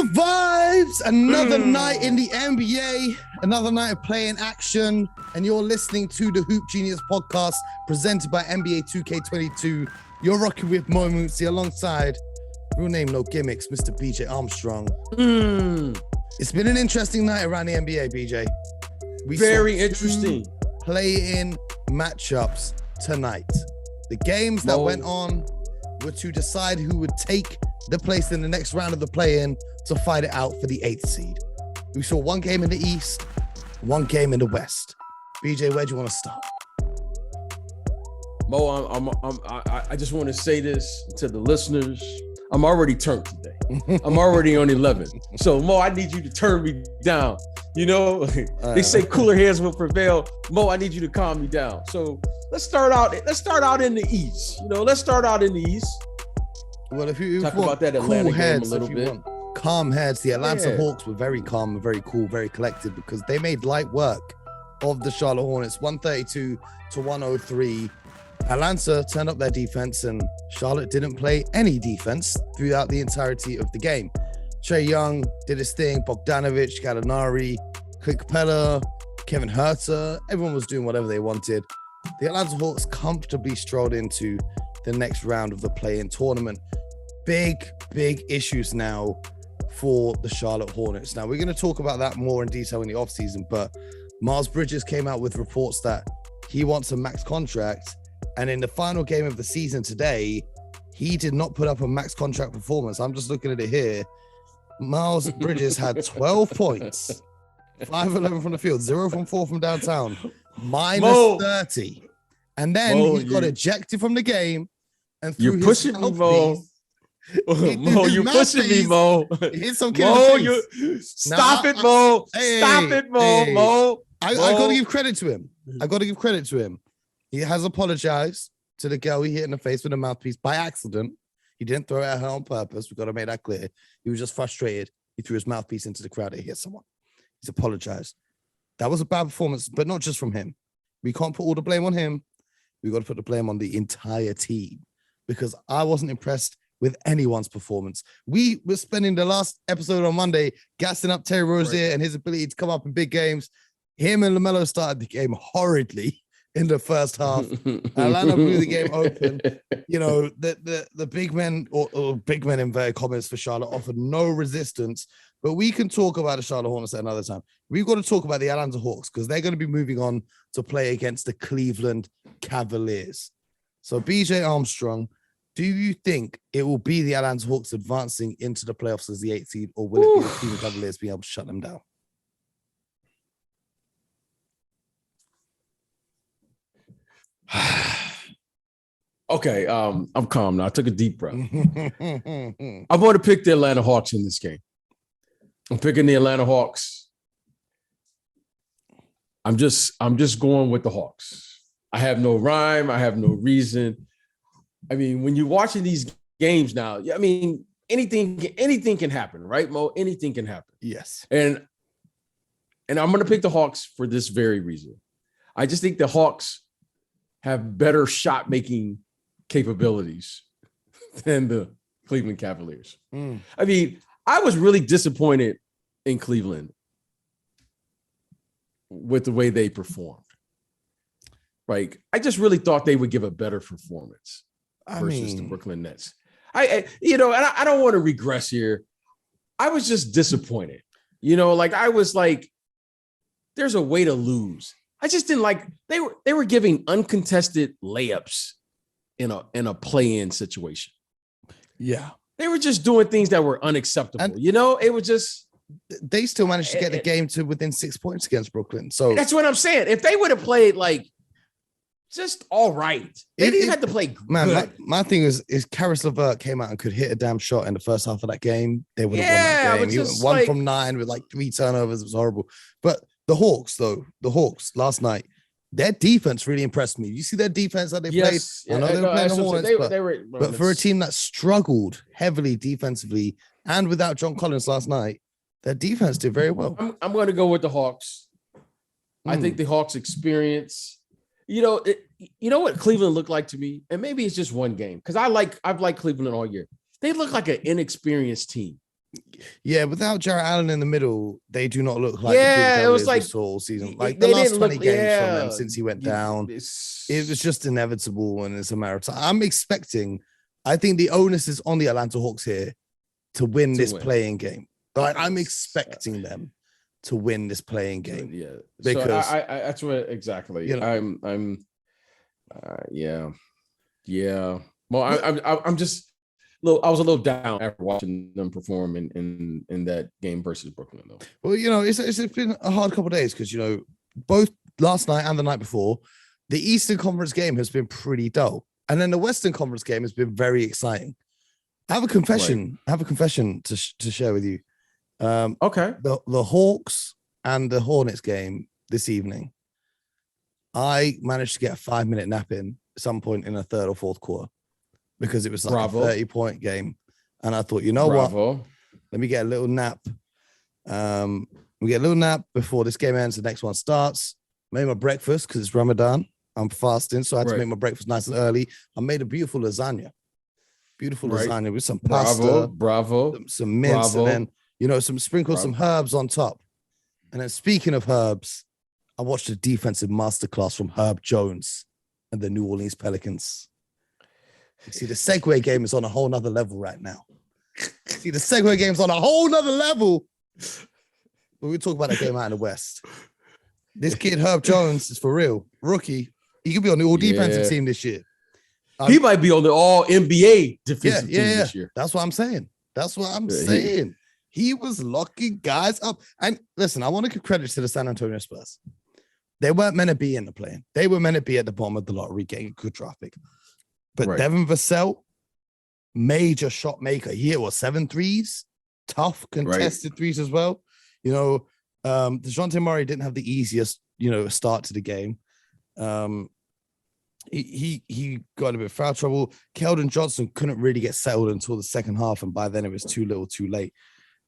Good vibes! Another night in the NBA, another night of playing action, and you're listening to the Hoop Genius podcast presented by NBA 2K22. You're rocking with Mo Mootsie alongside, real name, no gimmicks, Mr. BJ Armstrong. It's been an interesting night around the NBA, BJ. Very interesting. Play-in matchups tonight. The games that went on were to decide who would take the place in the next round of the play-in to fight it out for the 8th seed. We saw one game in the East, one game in the West. BJ, where do you want to start? Mo, I just want to say this to the listeners. I'm already turned today. I'm already on 11. So Mo, I need you to turn me down. You know, they say cooler heads will prevail. Mo, I need you to calm me down. So let's start out in the East. Let's start out in the East. Well, if you talk about that Atlanta cool game a little bit. Calm heads. The Atlanta Hawks were very calm and very cool, very collected because they made light work of the Charlotte Hornets, 132 to 103. Atlanta turned up their defense and Charlotte didn't play any defense throughout the entirety of the game. Trae Young did his thing, Bogdanovic, Gallinari, Clint Capella, Kevin Huerter, everyone was doing whatever they wanted. The Atlanta Hawks comfortably strolled into the next round of the play-in tournament. Big issues now for the Charlotte Hornets. Now, we're going to talk about that more in detail in the offseason, but Miles Bridges came out with reports that he wants a max contract, and in the final game of the season today, he did not put up a max contract performance. I'm just looking at it here. Miles Bridges had 12 points, 5-11 from the field, 0 from 4 from downtown, minus 30. And then he got ejected from the game. And you're pushing me, Mo. Mo, you're pushing me, Mo. Hit some Mo, stop it, Mo. Stop it, Mo. Mo. I got to give credit to him. He has apologized to the girl he hit in the face with a mouthpiece by accident. He didn't throw it at her on purpose. We've got to make that clear. He was just frustrated. He threw his mouthpiece into the crowd and hit someone. He's apologized. That was a bad performance, but not just from him. We can't put all the blame on him. We got to put the blame on the entire team because I wasn't impressed with anyone's performance. We were spending the last episode on Monday gassing up Terry Rozier and his ability to come up in big games. Him and LaMelo started the game horridly in the first half. Atlanta blew the game open. The big men or big men in inverted commas for Charlotte offered no resistance. But we can talk about the Charlotte Hornets at another time. We've got to talk about the Atlanta Hawks because they're going to be moving on to play against the Cleveland Cavaliers. So, BJ Armstrong, do you think it will be the Atlanta Hawks advancing into the playoffs as the 8th seed, or will it be the Cleveland Cavaliers being able to shut them down? Okay, I'm calm now. I took a deep breath. I'm going to pick the Atlanta Hawks in this game. I'm picking the Atlanta Hawks. I'm just going with the Hawks. I have no rhyme. I have no reason. I mean, when you're watching these games now, I mean, anything can happen, right, Mo? Anything can happen. Yes. And I'm going to pick the Hawks for this very reason. I just think the Hawks have better shot-making capabilities than the Cleveland Cavaliers. I mean, I was really disappointed in Cleveland with the way they performed. Like, I just really thought they would give a better performance versus the Brooklyn Nets. I don't want to regress here. I was just disappointed. I was like, there's a way to lose. I just didn't like they were giving uncontested layups in a play-in situation. Yeah. They were just doing things that were unacceptable. And, it was just they still managed to get the game to within 6 points against Brooklyn. So that's what I'm saying. If they would have played like just all right, they didn't have to play good. Man, my thing is Karis LeVert came out and could hit a damn shot in the first half of that game. They would have won that game. He went 1 from 9 with like 3 turnovers. It was horrible. But the Hawks last night, their defense really impressed me. You see their defense that they played? I know they were playing the Hornets, but for a team that struggled heavily defensively and without John Collins last night, their defense did very well. I'm going to go with the Hawks. I think the Hawks experience, you know what Cleveland looked like to me, and maybe it's just one game because I've liked Cleveland all year. They look like an inexperienced team. Yeah, without Jarrett Allen in the middle, they do not look like Yeah, it was like all season. Like they the last didn't 20 look. games from Yeah, them since he went down, it was just inevitable, and it's a marathon. I'm expecting. I think the onus is on the Atlanta Hawks here to win this playing game. Like I'm expecting them to win this playing game. Yeah, because so I that's what exactly. You know, yeah. Well, I'm just. I was a little down after watching them perform in that game versus Brooklyn, though. Well, you know, it's been a hard couple of days because, you know, both last night and the night before, the Eastern Conference game has been pretty dull. And then the Western Conference game has been very exciting. I have a confession. Right. I have a confession to share with you. Okay. The Hawks and the Hornets game this evening, I managed to get a 5-minute nap in at some point in the third or fourth quarter. Because it was like a 30-point game. And I thought, you know what? Let me get a little nap. We get a little nap before this game ends. The next one starts. Made my breakfast because it's Ramadan. I'm fasting, so I had to make my breakfast nice and early. I made a beautiful lasagna. Beautiful lasagna with some pasta. Some mince. And then, you know, some herbs on top. And then speaking of herbs, I watched a defensive masterclass from Herb Jones and the New Orleans Pelicans. You see, the Segway game is on a whole nother level right now. See, the Segway game's on a whole nother level. But we talk about that game out in the West. This kid, Herb Jones, is for real. Rookie. He could be on the all-defensive team this year. He might be on the all-NBA defensive team this year. That's what I'm saying. Saying. He was locking guys up. And listen, I want to give credit to the San Antonio Spurs. They weren't meant to be in the play-in. They were meant to be at the bottom of the lottery getting a good draft pick. But Devin Vassell, major shot maker. He hit 7 threes, tough contested threes as well. You know, DeJounte Murray didn't have the easiest, you know, start to the game. He got a bit of foul trouble. Keldon Johnson couldn't really get settled until the second half, and by then it was too little, too late.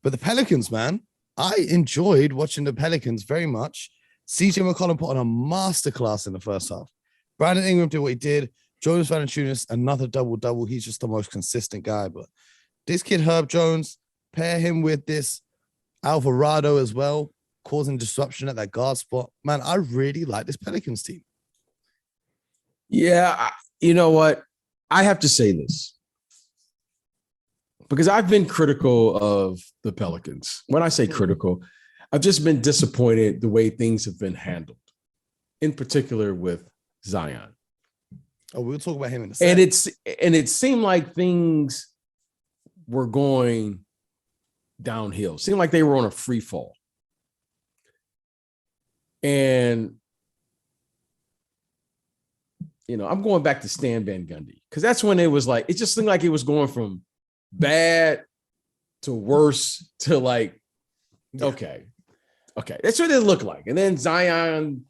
But the Pelicans, man, I enjoyed watching the Pelicans very much. CJ McCollum put on a masterclass in the first half. Brandon Ingram did what he did. Jonas Valanciunas, another double-double. He's just the most consistent guy. But this kid, Herb Jones, pair him with this Alvarado as well, causing disruption at that guard spot. Man, I really like this Pelicans team. Yeah, you know what? I have to say this. Because I've been critical of the Pelicans. When I say critical, I've just been disappointed the way things have been handled, in particular with Zion. Oh, we'll talk about him in a second. And it seemed like things were going downhill. It seemed like they were on a free fall. And, you know, I'm going back to Stan Van Gundy because that's when it was like, it just seemed like it was going from bad to worse to like, okay. That's what it looked like. And then Zion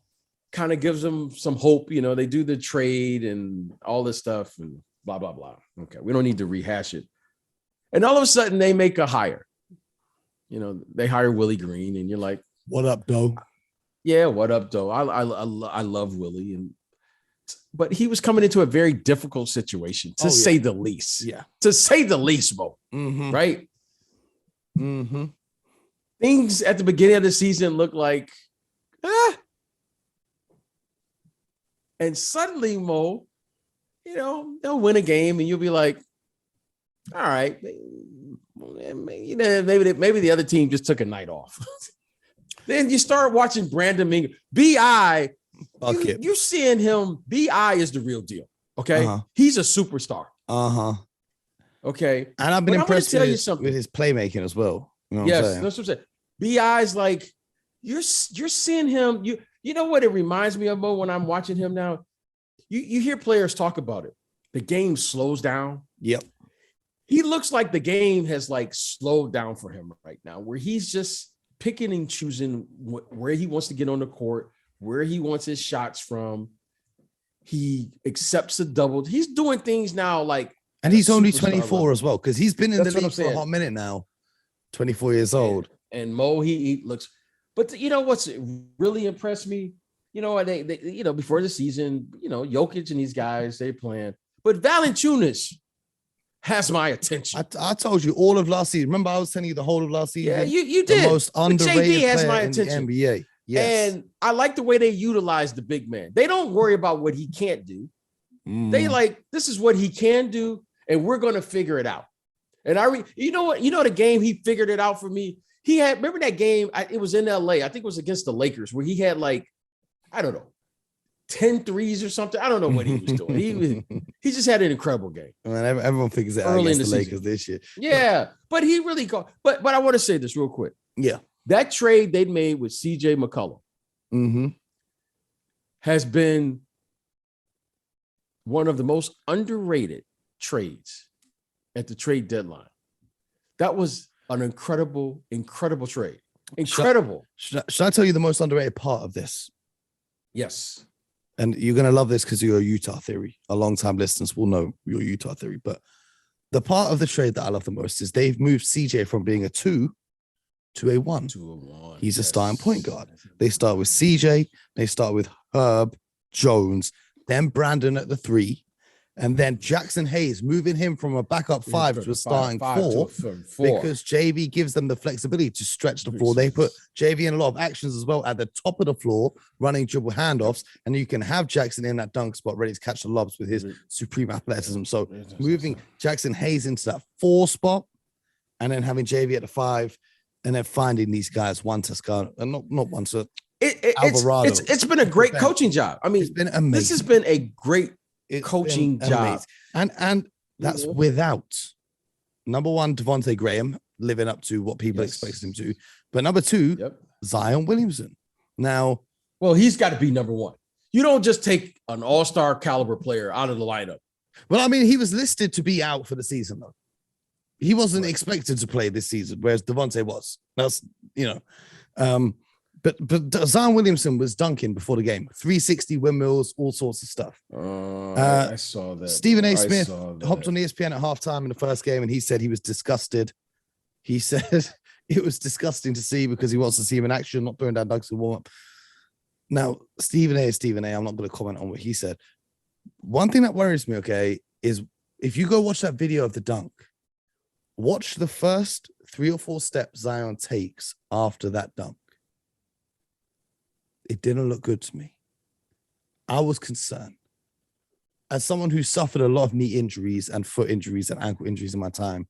kind of gives them some hope. You know, they do the trade and all this stuff and blah, blah, blah. Okay. We don't need to rehash it. And all of a sudden they make a hire. You know, they hire Willie Green and you're like, what up, though? Yeah. What up, though? I love Willie. But he was coming into a very difficult situation to say the least. Yeah. To say the least, Mo. Mm-hmm. Right. Mm-hmm. Things at the beginning of the season look like, and suddenly, Mo, you know, they'll win a game and you'll be like, all right, you know, maybe the other team just took a night off. Then you start watching Brandon Ingram. B.I., you're seeing him. B.I. is the real deal. Okay. He's a superstar. Okay. And I've been impressed with his playmaking as well. You know what I'm saying? That's what I'm saying. B.I.'s like, you're seeing him. You know what it reminds me of, Mo, when I'm watching him now? You hear players talk about it. The game slows down. Yep. He looks like the game has like slowed down for him right now, where he's just picking and choosing where he wants to get on the court, where he wants his shots from. He accepts the double. He's doing things now like. And he's only 24 as well, because he's been in the league for a hot minute now. 24 years old. And Mo, he looks. But you know what's really impressed me? You know, they you know, before the season, you know, Jokic and these guys, they playing. But Valanciunas has my attention. I told you all of last season. Remember, I was telling you the whole of last season. Yeah, you did. The most underrated JB has player my in attention. the NBA. Yes. And I like the way they utilize the big man. They don't worry about what he can't do. They like, this is what he can do, and we're going to figure it out. And you know what? You know the game he figured it out for me? He had, remember that game? It was in LA. I think it was against the Lakers where he had like, I don't know, 10 threes or something. I don't know what he was doing. He just had an incredible game. Man, everyone figures it out Early against in the the Lakers this year. Yeah, but he really got. But I want to say this real quick. Yeah. That trade they made with CJ McCollum has been one of the most underrated trades at the trade deadline. That was an incredible trade. Incredible. Should I tell you the most underrated part of this? Yes. And you're going to love this because you're a Utah theory. A long-time listeners will know your Utah theory. But the part of the trade that I love the most is they've moved CJ from being a 2 to a 1. He's a starting point guard. They start with CJ. They start with Herb, Jones, then Brandon at the 3. And then Jackson Hayes, moving him from a backup 5 to a starting 4 because JV gives them the flexibility to stretch the floor. They put JV in a lot of actions as well at the top of the floor, running dribble handoffs, and you can have Jackson in that dunk spot ready to catch the lobs with his supreme athleticism. So moving Jackson Hayes into that 4 spot and then having JV at the 5 and then finding these guys, one Toscano, and not one, so Alvarado. It's been a great coaching job. I mean, it's been amazing. This has been a great coaching job. And that's without number 1, Devontae Graham living up to what people expected him to. But number 2, Zion Williamson. Now, well, he's got to be number 1. You don't just take an all-star caliber player out of the lineup. Well, I mean, he was listed to be out for the season, though. He wasn't expected to play this season, whereas Devontae was. That's, But Zion Williamson was dunking before the game, 360 windmills, all sorts of stuff. I saw that. Stephen A. Smith hopped on ESPN at halftime in the first game, and he said he was disgusted. He said it was disgusting to see because he wants to see him in action, not throwing down dunks and warm up. Now, Stephen A. is Stephen A. I'm not going to comment on what he said. One thing that worries me, okay, is if you go watch that video of the dunk, watch the first 3 or 4 steps Zion takes after that dunk. It didn't look good to me. I was concerned. As someone who suffered a lot of knee injuries and foot injuries and ankle injuries in my time,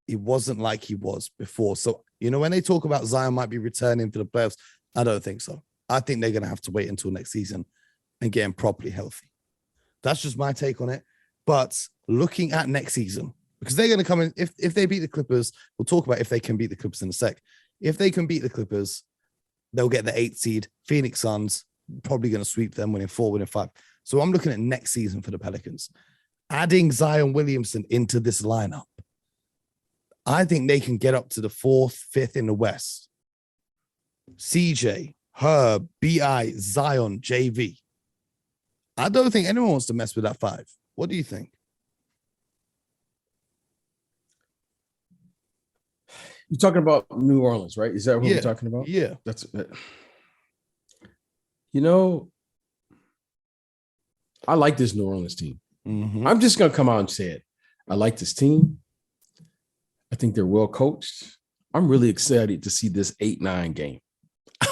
it wasn't like he was before. So, when they talk about Zion might be returning for the playoffs, I don't think so. I think they're going to have to wait until next season and get him properly healthy. That's just my take on it. But looking at next season, because they're going to come in, if they beat the Clippers, we'll talk about if they can beat the Clippers in a sec. If they can beat the Clippers, they'll get the 8th seed. Phoenix Suns, probably going to sweep them, winning 4, winning 5. So I'm looking at next season for the Pelicans. Adding Zion Williamson into this lineup, I think they can get up to the 4th, 5th in the West. CJ, Herb, BI, Zion, JV. I don't think anyone wants to mess with that 5. What do you think? You're talking about New Orleans, right? Is that what we're talking about? Yeah. That's I like this New Orleans team. I'm just going to come out and say it. I like this team. I think they're well coached. I'm really excited to see this 8-9 game.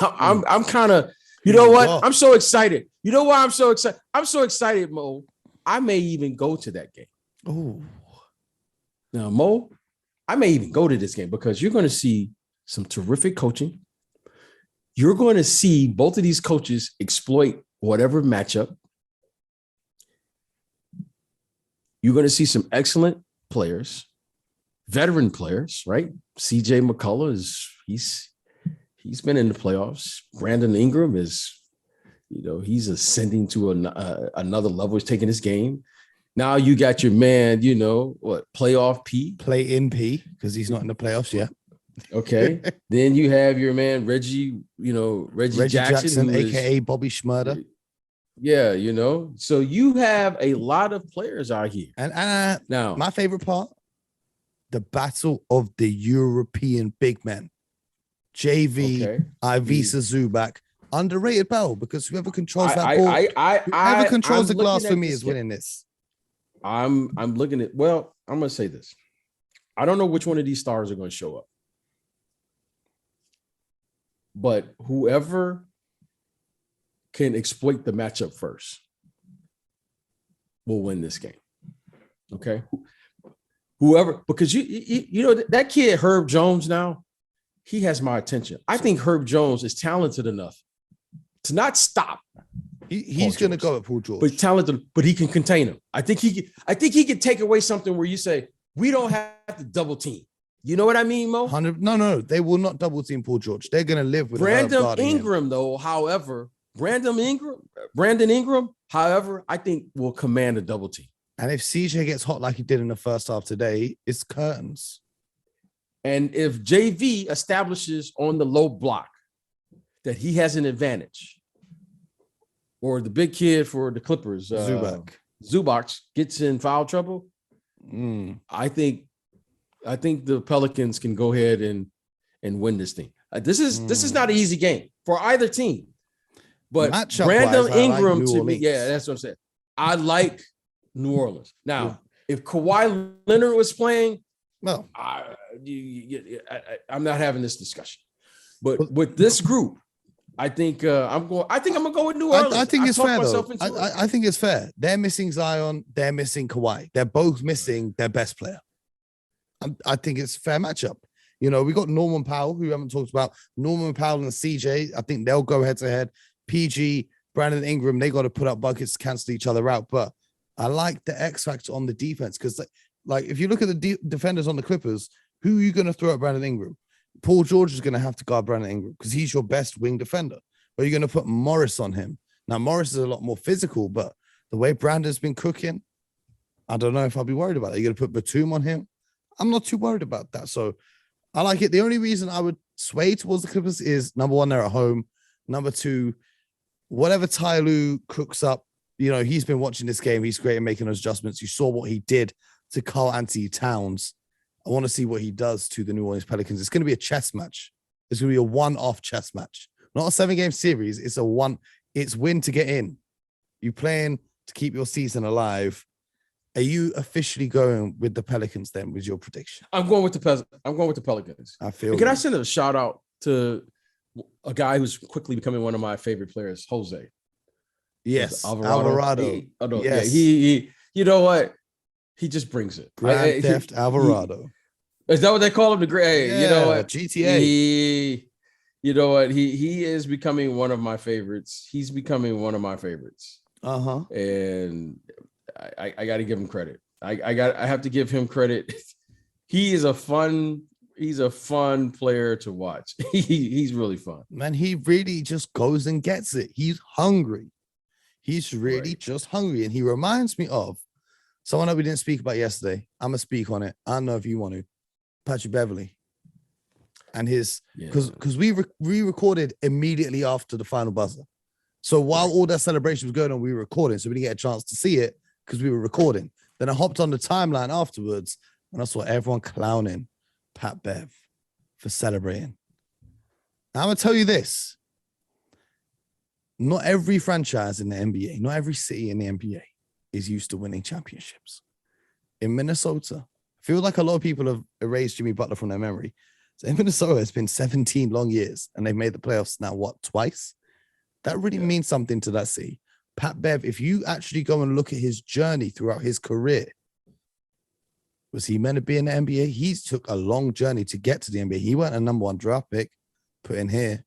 I'm kind of, what? I'm so excited. You know why I'm so excited? I'm so excited, Mo. I may even go to that game. Oh. Now, Mo, I may even go to this game because you're going to see some terrific coaching. You're going to see both of these coaches exploit whatever matchup. You're going to see some excellent players, veteran players, right? CJ McCullough he's been in the playoffs. Brandon Ingram is, he's ascending to another level. He's taking his game. Now you got your man, playoff P. Play in P, because he's not in the playoffs yet. Okay. Then you have your man, Reggie Jackson, a.k.a. Bobby Schmurder. Yeah, So you have a lot of players out here. And now, my favorite part, the battle of the European big men. JV, Ivica Zubac, underrated battle, because whoever controls that ball, whoever controls the glass for me is winning this. I'm looking at, well, I'm going to say this. I don't know which one of these stars are going to show up. But whoever can exploit the matchup first will win this game. Okay? Whoever, because you know that kid Herb Jones now, he has my attention. I think Herb Jones is talented enough to not stop. He's going to go at Paul George, but talented, but he can contain him. I think he can take away something where you say we don't have to double team. You know what I mean, Mo? No, they will not double team Paul George. They're going to live with Brandon Ingram, though. However, Brandon Ingram, however, I think will command a double team. And if CJ gets hot like he did in the first half today, it's curtains. And if JV establishes on the low block that he has an advantage, or the big kid for the Clippers, Zubac gets in foul trouble, I think the Pelicans can go ahead and win this thing. This is not an easy game for either team. But matchup Brandon Ingram, like to me, yeah, that's what I'm saying. I like New Orleans. Now, if Kawhi Leonard was playing, no, I'm not having this discussion. But with this group, I think I'm gonna go with New Orleans. I think it's fair though. I think it's fair. They're missing Zion. They're missing Kawhi. They're both missing their best player. I think it's a fair matchup. You know, we got Norman Powell, who we haven't talked about. Norman Powell and CJ. I think they'll go head to head. PG, Brandon Ingram. They got to put up buckets to cancel each other out. But I like the X factor on the defense because, like, if you look at the defenders on the Clippers, who are you going to throw at Brandon Ingram? Paul George is going to have to guard Brandon Ingram because he's your best wing defender. Or you're going to put Morris on him. Now, Morris is a lot more physical, but the way Brandon's been cooking, I don't know if I'll be worried about it. You're going to put Batum on him. I'm not too worried about that. So I like it. The only reason I would sway towards the Clippers is, number one, they're at home. Number two, whatever Ty Lue cooks up, you know, he's been watching this game. He's great at making those adjustments. You saw what he did to Karl Anthony Towns. I want to see what he does to the New Orleans Pelicans. It's going to be a chess match. It's going to be a one-off chess match. Not a 7-game series. It's win to get in. You playing to keep your season alive. Are you officially going with the Pelicans then with your prediction? I'm going with the Pelicans. I feel. Can I send a shout out to a guy who's quickly becoming one of my favorite players, Jose? Yes, Alvarado. Yes. Yeah, he you know what? He just brings it. Grand Theft Alvarado. Is that what they call him? The great, yeah, you know what? GTA. You know what? He is becoming one of my favorites. He's becoming one of my favorites. And I got to give him credit. I have to give him credit. He's a fun player to watch. He's really fun. Man, he really just goes and gets it. He's hungry. He's really just hungry. And he reminds me of someone that we didn't speak about yesterday. I'm going to speak on it. I don't know if you want to. Patrick Beverley. And his, because we recorded immediately after the final buzzer. So while all that celebration was going on, we were recording. So we didn't get a chance to see it because we were recording. Then I hopped on the timeline afterwards and I saw everyone clowning Pat Bev for celebrating. Now, I'm going to tell you this. Not every franchise in the NBA, not every city in the NBA is used to winning championships. In Minnesota, I feel like a lot of people have erased Jimmy Butler from their memory. So in Minnesota, it's been 17 long years and they've made the playoffs now, what, twice? That really means something to that city. Pat Bev, if you actually go and look at his journey throughout his career, was he meant to be in the NBA? He took a long journey to get to the NBA. He went a number 1 draft pick, put in here.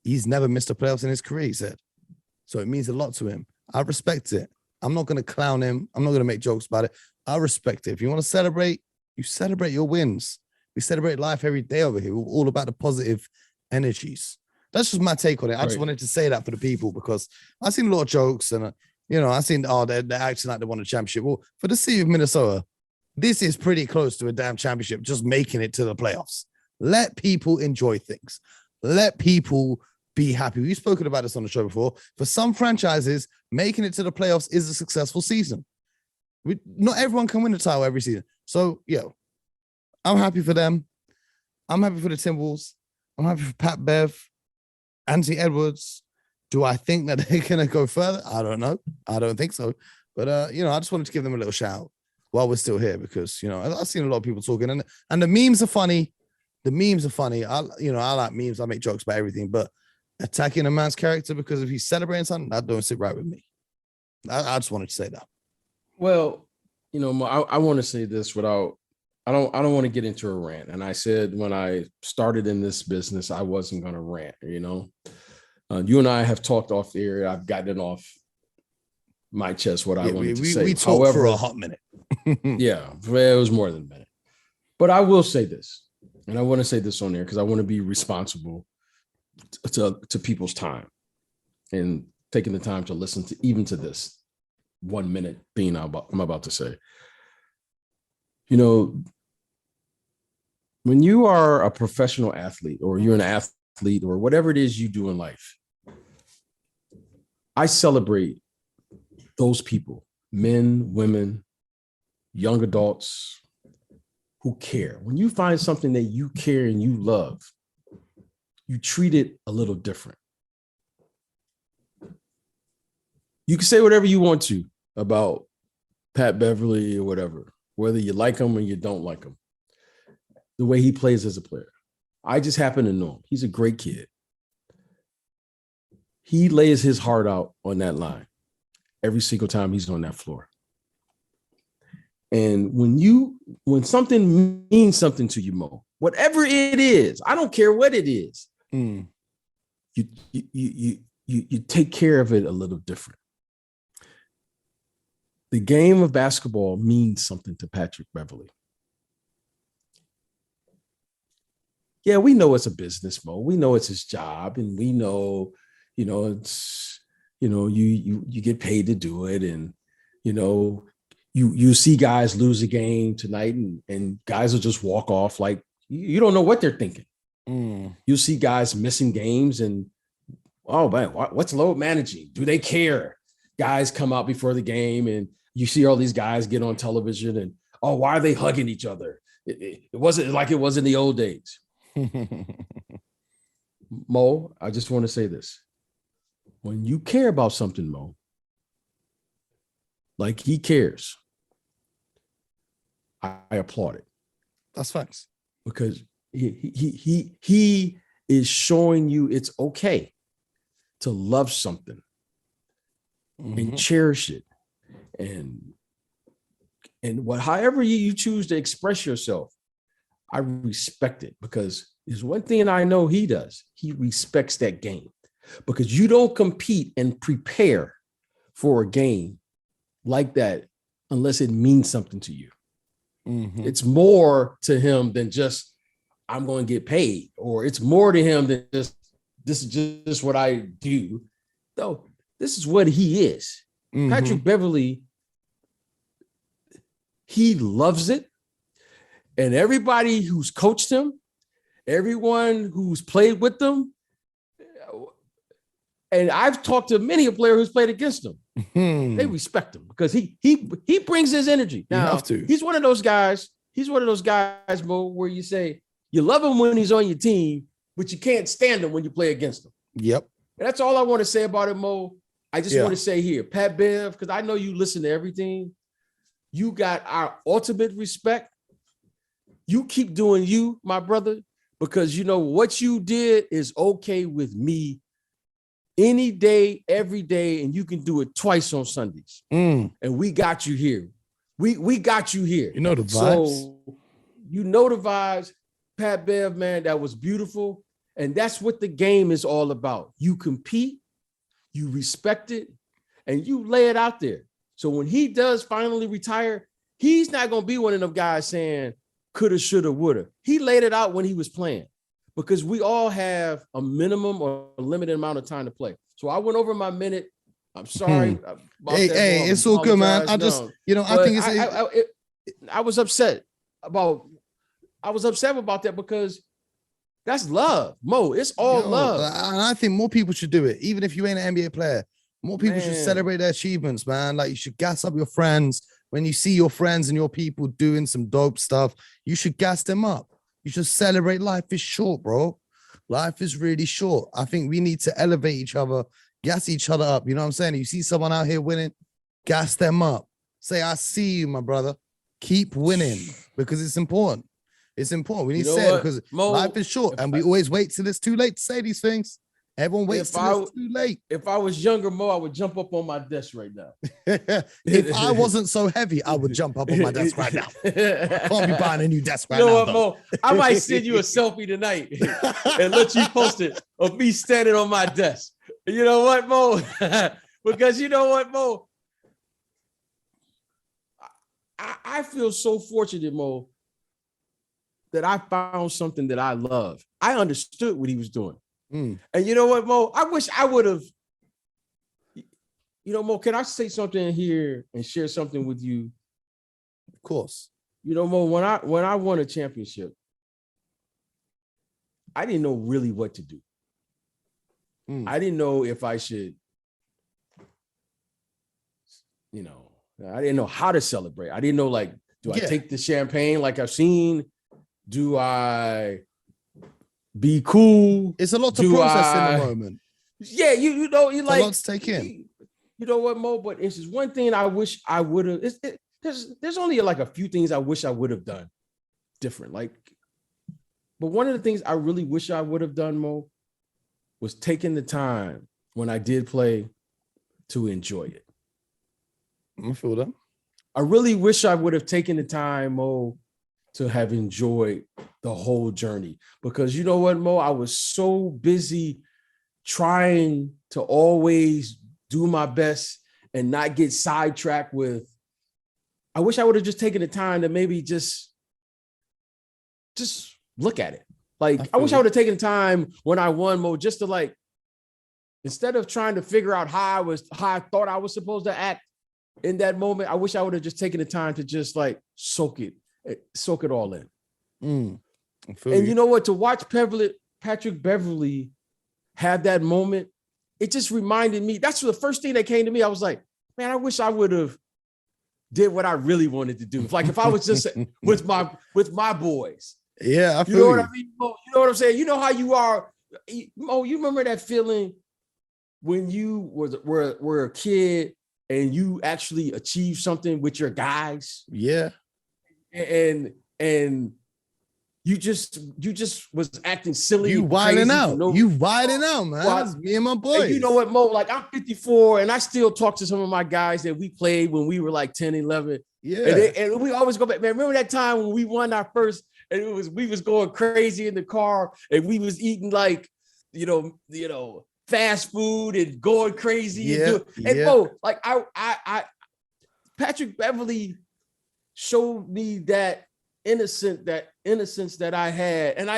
He's never missed a playoffs in his career, he said. So it means a lot to him. I respect it. I'm not going to clown him. I'm not going to make jokes about it. I respect it. If you want to celebrate, you celebrate your wins. We celebrate life every day over here. We're all about the positive energies. That's just my take on it. I just wanted to say that for the people because I've seen a lot of jokes and, I've seen, they're acting like they won a championship. Well, for the city of Minnesota, this is pretty close to a damn championship, just making it to the playoffs. Let people enjoy things. Let people be happy. We've spoken about this on the show before. For some franchises, making it to the playoffs is a successful season. Not everyone can win the title every season. So, I'm happy for them. I'm happy for the Timberwolves. I'm happy for Pat Bev, Anthony Edwards. Do I think that they're going to go further? I don't know. I don't think so. But, I just wanted to give them a little shout. while we're still here, because, you know, I've seen a lot of people talking, and the memes are funny. The memes are funny. I like memes. I make jokes about everything, but attacking a man's character because if he's celebrating something, that don't sit right with me. I just wanted to say that. Well, you know, I want to say this without, I don't want to get into a rant. And I said when I started in this business, I wasn't going to rant, you know. You and I have talked off the air. I've gotten it off my chest what I wanted to say. We talked for a hot minute. Yeah, it was more than a minute. But I will say this, and I want to say this on there because I want to be responsible to people's time and taking the time to listen to even to this 1 minute thing I'm about to say. You know, when you are a professional athlete or you're an athlete or whatever it is you do in life, I celebrate those people, men, women, young adults who care. When you find something that you care and you love, you treat it a little different. You can say whatever you want to about Pat Beverley or whatever, whether you like him or you don't like him, the way he plays as a player. I just happen to know him. He's a great kid. He lays his heart out on that line every single time he's on that floor. And when something means something to you, Mo, whatever it is, I don't care what it is, you take care of it a little different. The game of basketball means something to Patrick Beverley. Yeah, we know it's a business, Mo. We know it's his job, and we know, you know, it's, you know, you get paid to do it, and you know, you see guys lose a game tonight, and guys will just walk off like you don't know what they're thinking. You see guys missing games, and oh man, what's load managing? Do they care? Guys come out before the game, and you see all these guys get on television, and oh, why are they hugging each other? It wasn't like it was in the old days. Mo, I just want to say this. When you care about something, Mo, like he cares, I applaud it. That's facts. Because he is showing you it's okay to love something and cherish it. And however you choose to express yourself, I respect it, because there's one thing I know he does. He respects that game, because you don't compete and prepare for a game like that unless it means something to you. It's more to him than just, I'm going to get paid, or it's more to him than just, this is just what I do. No, this is what he is. Patrick Beverley, he loves it. And everybody who's coached him, everyone who's played with them, and I've talked to many a player who's played against him. They respect him because he brings his energy. Now, he's one of those guys. He's one of those guys, Mo, where you say you love him when he's on your team, but you can't stand him when you play against him. Yep. And that's all I want to say about it, Mo. I just want to say here, Pat Bev, because I know you listen to everything. You got our ultimate respect. You keep doing you, my brother, because you know what you did is okay with me any day, every day, and you can do it twice on Sundays. And we got you here. We got you here. You know the vibes. So you know the vibes. Pat Bev, man, that was beautiful. And that's what the game is all about. You compete, you respect it, and you lay it out there. So when he does finally retire, he's not going to be one of them guys saying, coulda, shoulda, woulda. He laid it out when he was playing, because we all have a minimum or a limited amount of time to play. So I went over my minute. I'm sorry. Hey, it's all good, man. I just, you know, I think I was upset about that, because that's love, Mo. It's all love. And I think more people should do it. Even if you ain't an NBA player, more people should celebrate their achievements, man. Like, you should gas up your friends. When you see your friends and your people doing some dope stuff, you should gas them up. You should celebrate. Life is short, bro. Life is really short. I think we need to elevate each other, gas each other up. You know what I'm saying? You see someone out here winning, gas them up. Say, I see you, my brother. Keep winning because it's important. It's important. We need to say it because life is short and we always wait till it's too late to say these things. Everyone waits till it's too late. If I was younger, Mo, I would jump up on my desk right now. If I wasn't so heavy, I would jump up on my desk right now. I can't be buying a new desk right now. You know what, Mo? I might send you a selfie tonight and let you post it of me standing on my desk. You know what, Mo? Because you know what, Mo? I feel so fortunate, Mo, that I found something that I love. I understood what he was doing. And you know what, Mo? I wish I would have, Mo, can I say something here and share something with you? Of course. Mo, when I won a championship, I didn't know really what to do. I didn't know if I should, I didn't know how to celebrate. I didn't know, like, do I take the champagne like I've seen? Do I be cool? It's a lot to process in the moment. Yeah, you like a lot to take in. You know what, Mo? But it's just one thing I wish I would have. There's only like a few things I wish I would have done different. But one of the things I really wish I would have done, Mo, was taking the time when I did play to enjoy it. I feel that. I really wish I would have taken the time, Mo, to have enjoyed the whole journey. Because you know what, Mo? I was so busy trying to always do my best and not get sidetracked with, I wish I would have just taken the time to maybe just look at it. Like, I wish I would have taken the time when I won, Mo, just to instead of trying to figure out how I thought I was supposed to act in that moment, I wish I would have just taken the time to just soak it all in. And you know what? To watch Patrick Beverley have that moment, it just reminded me. That's the first thing that came to me. I was like, man, I wish I would have did what I really wanted to do. Like if I was just with my boys. Yeah, I feel you know what I mean? You know what I'm saying? You know how you are. Mo, you remember that feeling when you were a kid and you actually achieved something with your guys? Yeah. And you just was acting silly. You wilding out. You wilding out, man. That's me and my boys. And you know what, Mo? Like, I'm 54 and I still talk to some of my guys that we played when we were like 10, 11. Yeah. And we always go back, man. Remember that time when we won our first, and we was going crazy in the car and we was eating fast food and going crazy. Yeah. And Mo, like I Patrick Beverley showed me that innocence that I had, and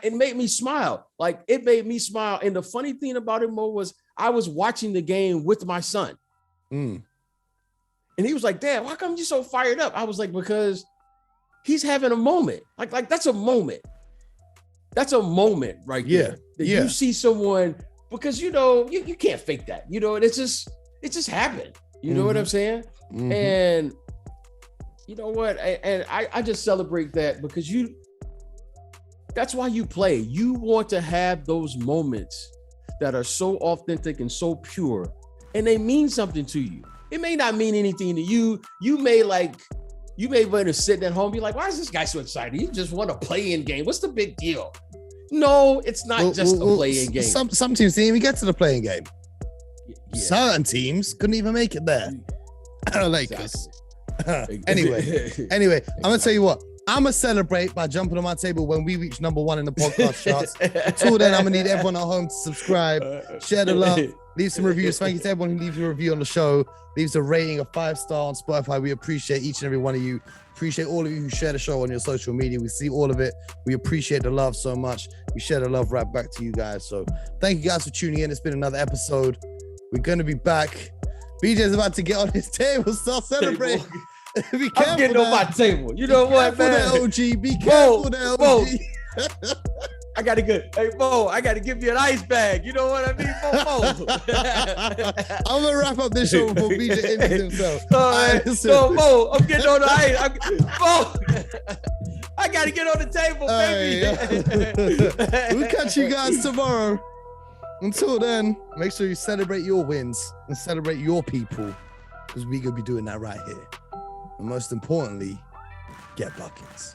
it made me smile. Like, it made me smile. And the funny thing about it, Mo, was I was watching the game with my son, and he was like, "Dad, why come you so fired up?" I was like, "Because he's having a moment. Like that's a moment. That's a moment right there. That you see someone, because you can't fake that. It just happened. You know what I'm saying? And you know what? And I just celebrate that, because that's why you play. You want to have those moments that are so authentic and so pure, and they mean something to you. It may not mean anything to you. You may want to sit at home and be like, why is this guy so excited? He just won a play-in game. What's the big deal? No, it's not just a play-in game. Some teams didn't even get to the play-in game. Yeah. Certain teams couldn't even make it there. Lakers. Anyway, I'm gonna tell you what. I'm gonna celebrate by jumping on my table when we reach number 1 in the podcast charts. Until then, I'm gonna need everyone at home to subscribe, share the love, leave some reviews. Thank you to everyone who leaves a review on the show, leaves a rating of 5-star on Spotify. We appreciate each and every one of you. Appreciate all of you who share the show on your social media. We see all of it. We appreciate the love so much. We share the love right back to you guys. So thank you guys for tuning in. It's been another episode. We're gonna be back. BJ's about to get on his table, start celebrating. Be careful, I'm getting on my table. You know what, man? OG. Be careful, now, OG. I gotta give you an ice bag. You know what I mean? I'm gonna wrap up this show before BJ ends himself. Mo, I'm getting on the ice. I gotta get on the table, baby. We'll catch you guys tomorrow. Until then, make sure you celebrate your wins and celebrate your people, because we're gonna be doing that right here. And most importantly, get buckets.